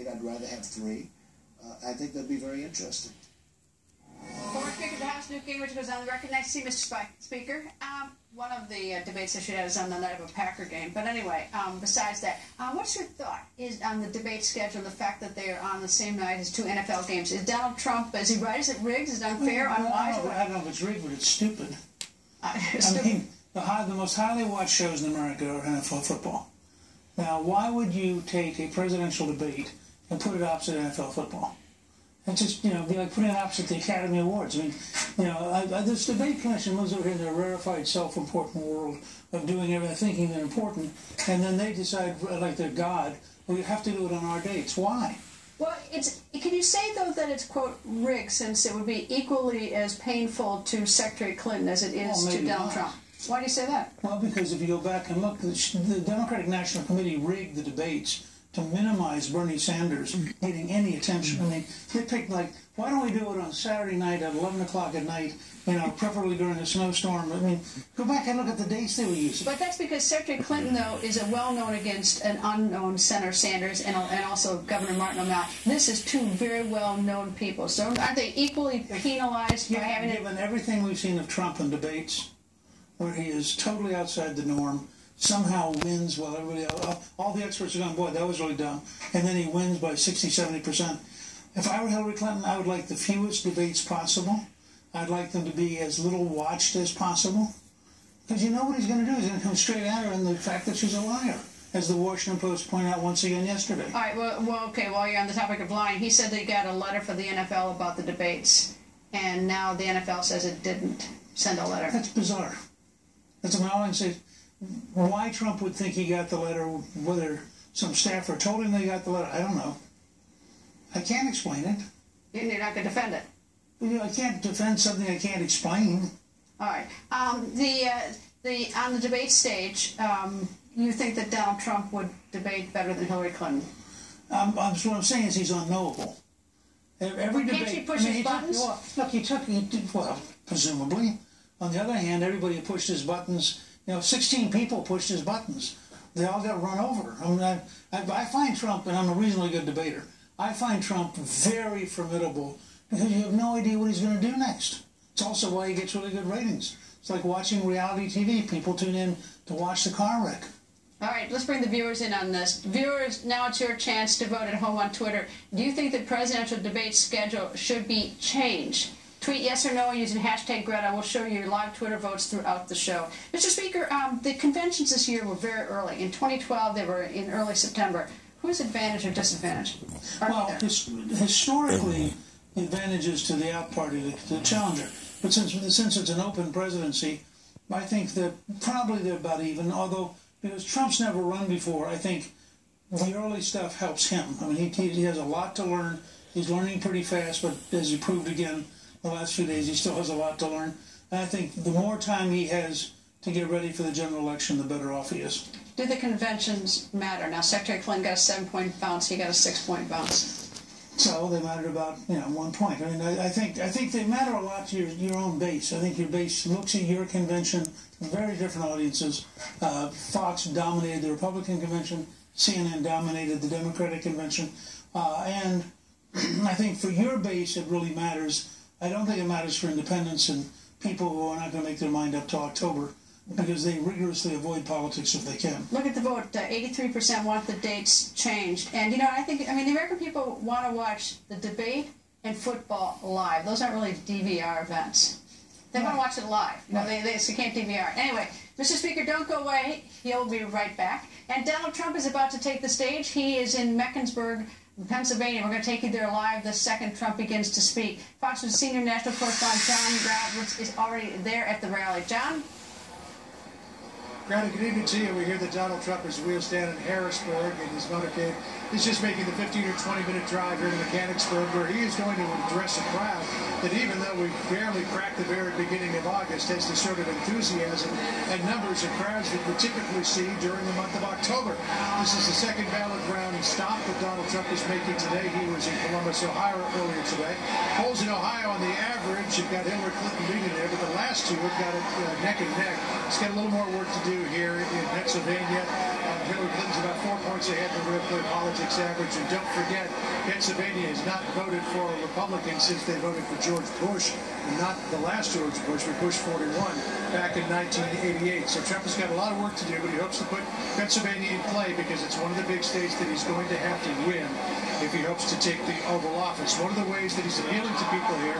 debate. I'd rather have 3. I think that'd be very interesting. Former Speaker of the House, Newt Gingrich, goes on the record. Nice to see you, Mr. Speaker. One of the debates I should have is on the night of a Packer game. But anyway, besides that, what's your thought is on the debate schedule, the fact that they are on the same night as 2 NFL games? Is Donald Trump, is he right? Is it rigged? Is it unfair, unwise? I don't know if it's rigged, but it's stupid. I mean, the most highly watched shows in America are NFL football. Now, why would you take a presidential debate and put it opposite NFL football? It's just, be like putting it opposite the Academy Awards. I mean, this debate commission lives over here in their rarefied, self-important world of doing everything, thinking they're important, and then they decide, like they're God, well, you have to do it on our dates. Why? Well, can you say, though, that it's, quote, rigged, since it would be equally as painful to Secretary Clinton as it is to Donald Trump? Why do you say that? Well, because if you go back and look, the Democratic National Committee rigged the debates to minimize Bernie Sanders getting any attention. I mean, they picked, why don't we do it on Saturday night at 11 o'clock at night, preferably during a snowstorm? I mean, go back and look at the dates they were using. But that's because Secretary Clinton, though, is a well-known against an unknown Senator Sanders and also Governor Martin O'Malley. This is 2 very well-known people. So aren't they equally penalized by having it? Given everything we've seen of Trump in debates, where he is totally outside the norm, somehow wins while everybody else, all the experts are going, boy, that was really dumb. And then he wins by 60, 70%. If I were Hillary Clinton, I would like the fewest debates possible. I'd like them to be as little watched as possible. Because you know what he's going to do. He's going to come straight at her in the fact that she's a liar, as the Washington Post pointed out once again yesterday. All right, well, okay, while you're on the topic of lying, he said that he got a letter from the NFL about the debates. And now the NFL says it didn't send a letter. That's bizarre. That's what I can say. Why Trump would think he got the letter, whether some staffer told him they got the letter, I don't know. I can't explain it. You're not going to defend it? I can't defend something I can't explain. All right. On the debate stage, you think that Donald Trump would debate better than Hillary Clinton? What I'm saying is he's unknowable. Every debate. Can't she push his buttons? He did, presumably. On the other hand, everybody pushed his buttons. 16 people pushed his buttons. They all got run over. I mean, I find Trump, and I'm a reasonably good debater, I find Trump very formidable because you have no idea what he's going to do next. It's also why he gets really good ratings. It's like watching reality TV. People tune in to watch the car wreck. All right, let's bring the viewers in on this. Viewers, now it's your chance to vote at home on Twitter. Do you think the presidential debate schedule should be changed? Tweet yes or no using hashtag Greta. We'll show you your live Twitter votes throughout the show. Mr. Speaker, the conventions this year were very early. In 2012, they were in early September. Who's advantage or disadvantage? Well, historically, advantages to the out party, the challenger. But since it's an open presidency, I think that probably they're about even, although because Trump's never run before, I think the early stuff helps him. I mean, he has a lot to learn. He's learning pretty fast, but as he proved again the last few days, he still has a lot to learn. And I think the more time he has to get ready for the general election, the better off he is. Do the conventions matter? Now, Secretary Clinton got a 7-point bounce. He got a 6-point bounce. So they matter about 1 point. I mean, I think they matter a lot to your own base. I think your base looks at your convention, very different audiences. Fox dominated the Republican convention. CNN dominated the Democratic convention. And I think for your base, it really matters. I don't think it matters for independents and people who are not going to make their mind up till October, because they rigorously avoid politics if they can. Look at the vote. 83% want the dates changed. And, the American people want to watch the debate and football live. Those aren't really DVR events. They want to watch it live. They can't DVR. Anyway, Mr. Speaker, don't go away. He'll be right back. And Donald Trump is about to take the stage. He is in Mecklenburg, Pennsylvania. We're going to take you there live the second Trump begins to speak. Fox News senior national correspondent John Gradwitz is already there at the rally. John? Greta, good evening to you. We hear that Donald Trump is wheels down in Harrisburg in his motorcade. He's just making the 15 or 20-minute drive here to Mechanicsburg, where he is going to address a crowd that, even though we barely cracked the very beginning of August, has the sort of enthusiasm and numbers of crowds that we typically see during the month of October. This is the second battleground stop that Donald Trump is making today. He was in Columbus, Ohio earlier today. Polls in Ohio, on the average, you've got Hillary Clinton leading there, but the last two have got it neck and neck. He's got a little more work to do here in Pennsylvania. Hillary Clinton's about 4 points ahead of the real clear politics average. And don't forget, Pennsylvania has not voted for a Republican since they voted for George Bush, and not the last George Bush, but Bush 41 back in 1988. So Trump has got a lot of work to do, but he hopes to put Pennsylvania in play because it's one of the big states that he's going to have to win if he hopes to take the Oval Office. One of the ways that he's appealing to people here,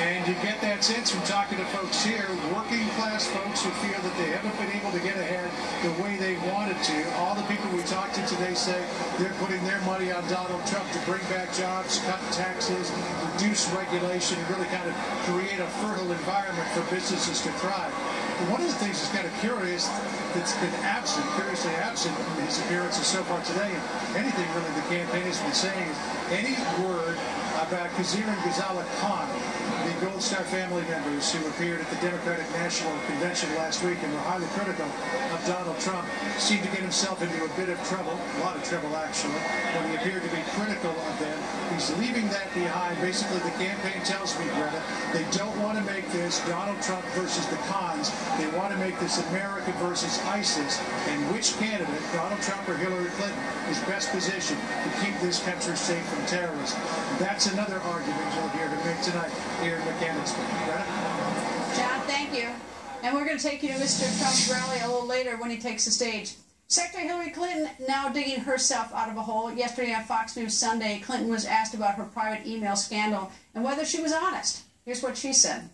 and you get that sense from talking to folks here, working class folks who feel that they haven't been able to get ahead the way they wanted to. All the people we talked to today say they're putting their money on Donald Trump to bring back jobs, cut taxes, reduce regulation, and really kind of create a fertile environment for businesses to thrive. But one of the things that's kind of curious that's been absent, curiously absent in his appearances so far today, and anything really the campaign has been saying, is any word about Khizr and Ghazala Khan, the Gold Star family members who appeared at the Democratic National Convention last week and were highly critical of Donald Trump, seemed to get himself into a bit of trouble, a lot of trouble actually, when he appeared to be critical of them. He's leaving that behind. Basically, the campaign tells me, Greta, they don't want to make this Donald Trump versus the Khans. They want to make this America versus ISIS, and which candidate, Donald Trump or Hillary Clinton, is best positioned to keep this country safe from terrorism. That's another argument we'll hear to make tonight here in Mechanicsburg. Greta? John, thank you. And we're going to take you to Mr. Trump's rally a little later when he takes the stage. Secretary Hillary Clinton now digging herself out of a hole. Yesterday on Fox News Sunday, Clinton was asked about her private email scandal and whether she was honest. Here's what she said.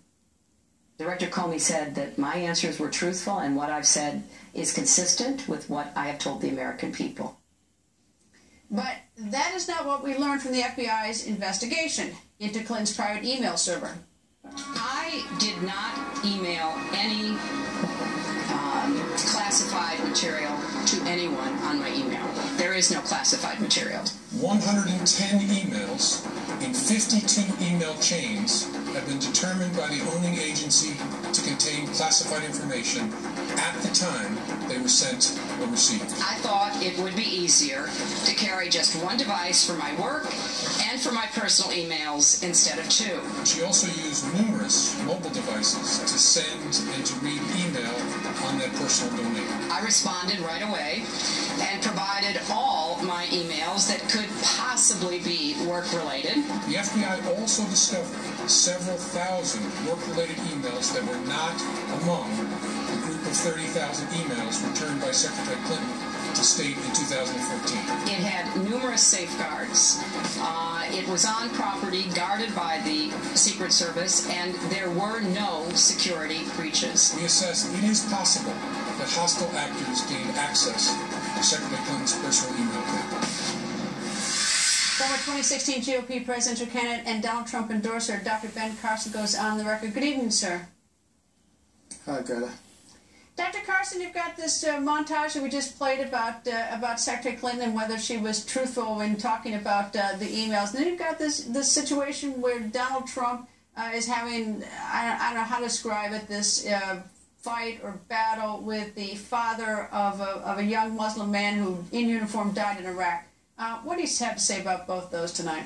Director Comey said that my answers were truthful and what I've said is consistent with what I have told the American people. But that is not what we learned from the FBI's investigation into Clinton's private email server. I did not email any classified material to anyone on my email. There is no classified material. 110 emails in 52 email chains have been determined by the owning agency to contain classified information at the time they were sent or received. I thought it would be easier to carry just one device for my work and for my personal emails instead of two. She also used numerous mobile devices to send and to read email on that personal domain. I responded right away and provided all my emails that could possibly be work-related. The FBI also discovered several thousand work-related emails that were not among the group of 30,000 emails returned by Secretary Clinton to state in 2014. It had numerous safeguards. It was on property guarded by the Secret Service, and there were no security breaches. We assessed it is possible that hostile actors gained access to Secretary Clinton's personal email account. Former 2016 GOP presidential candidate and Donald Trump endorser Dr. Ben Carson goes on the record. Good evening, sir. Hi, Greta. Dr. Carson, you've got this montage that we just played about Secretary Clinton and whether she was truthful when talking about the emails. And then you've got this situation where Donald Trump is having, I don't know how to describe it, this fight or battle with the father of a young Muslim man who, in uniform, died in Iraq. What do you have to say about both those tonight?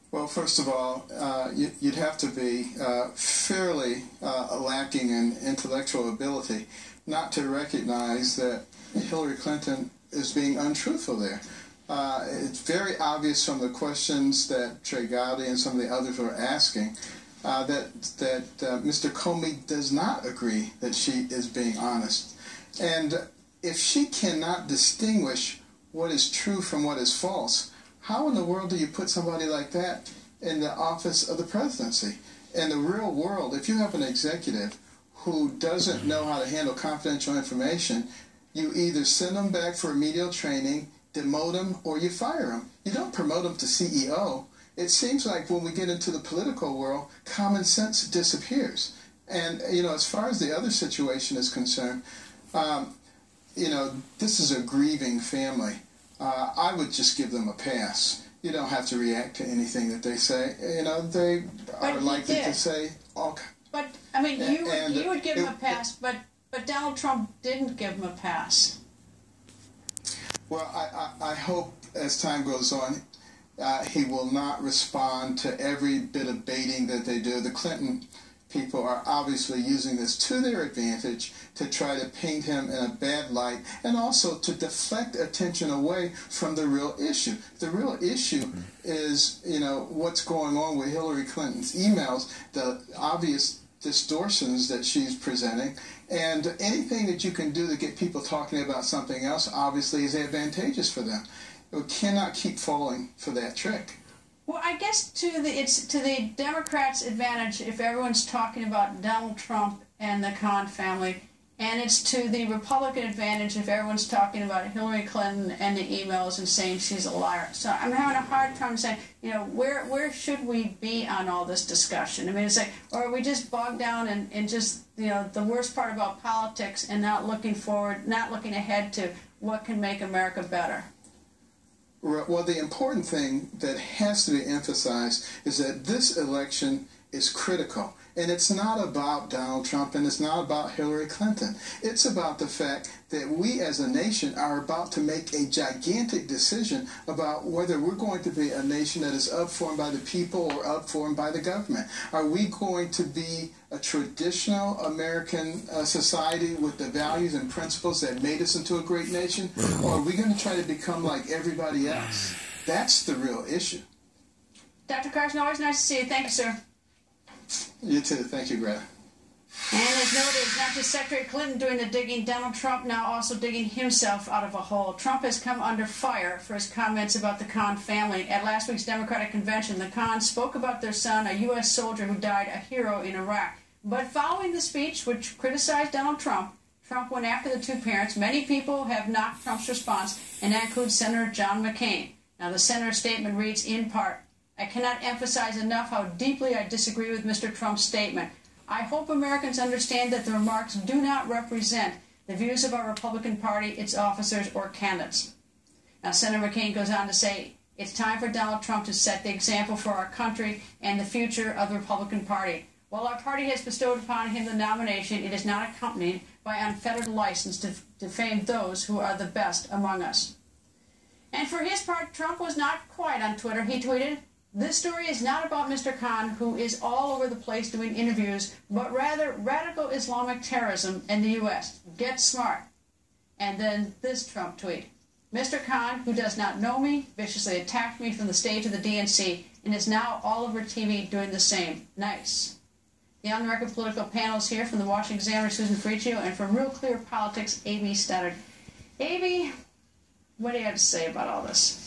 Well, first of all, you'd have to be fairly lacking in intellectual ability not to recognize that Hillary Clinton is being untruthful there. It's very obvious from the questions that Trey Gowdy and some of the others were asking that Mr. Comey does not agree that she is being honest. And if she cannot distinguish what is true from what is false, how in the world do you put somebody like that in the office of the presidency? In the real world, if you have an executive who doesn't know how to handle confidential information, you either send them back for remedial training, demote them, or you fire them. You don't promote them to CEO. It seems like when we get into the political world, common sense disappears. And, you know, as far as the other situation is concerned, you know, this is a grieving family. I would just give them a pass. You don't have to react to anything that they say. You know, they are likely to say all. But I mean, you would give him a pass, but Donald Trump didn't give him a pass. Well, I hope as time goes on, he will not respond to every bit of baiting that they do. The Clinton people are obviously using this to their advantage to try to paint him in a bad light and also to deflect attention away from the real issue. The real issue is, what's going on with Hillary Clinton's emails, the obvious distortions that she's presenting, and anything that you can do to get people talking about something else obviously is advantageous for them. We cannot keep falling for that trick. Well, I guess it's to the Democrats' advantage if everyone's talking about Donald Trump and the Khan family, and it's to the Republican advantage if everyone's talking about Hillary Clinton and the emails and saying she's a liar. So I'm having a hard time saying, where should we be on all this discussion? I mean, it's like, or are we just bogged down in just, the worst part about politics and not looking forward, not looking ahead to what can make America better? Well, the important thing that has to be emphasized is that this election is critical. And it's not about Donald Trump and it's not about Hillary Clinton. It's about the fact that we as a nation are about to make a gigantic decision about whether we're going to be a nation that is upformed by the people or upformed by the government. Are we going to be a traditional American society with the values and principles that made us into a great nation? Or are we going to try to become like everybody else? That's the real issue. Dr. Carson, always nice to see you. Thank you, sir. You too. Thank you, Greta. And as noted, it's not just Secretary Clinton doing the digging, Donald Trump now also digging himself out of a hole. Trump has come under fire for his comments about the Khan family. At last week's Democratic convention, the Khans spoke about their son, a U.S. soldier who died a hero in Iraq. But following the speech, which criticized Donald Trump, Trump went after the two parents. Many people have knocked Trump's response, and that includes Senator John McCain. Now, the senator's statement reads in part, "I cannot emphasize enough how deeply I disagree with Mr. Trump's statement. I hope Americans understand that the remarks do not represent the views of our Republican Party, its officers, or candidates." Now, Senator McCain goes on to say, "It's time for Donald Trump to set the example for our country and the future of the Republican Party. While our party has bestowed upon him the nomination, it is not accompanied by unfettered license to defame those who are the best among us." And for his part, Trump was not quiet on Twitter. He tweeted, "This story is not about Mr. Khan, who is all over the place doing interviews, but rather radical Islamic terrorism in the U.S. Get smart." And then this Trump tweet, "Mr. Khan, who does not know me, viciously attacked me from the stage of the DNC and is now all over TV doing the same. Nice." The on-the-record political panels here from the Washington Examiner, Susan Friccio, and from Real Clear Politics, A.B. Stoddard. A.B., what do you have to say about all this?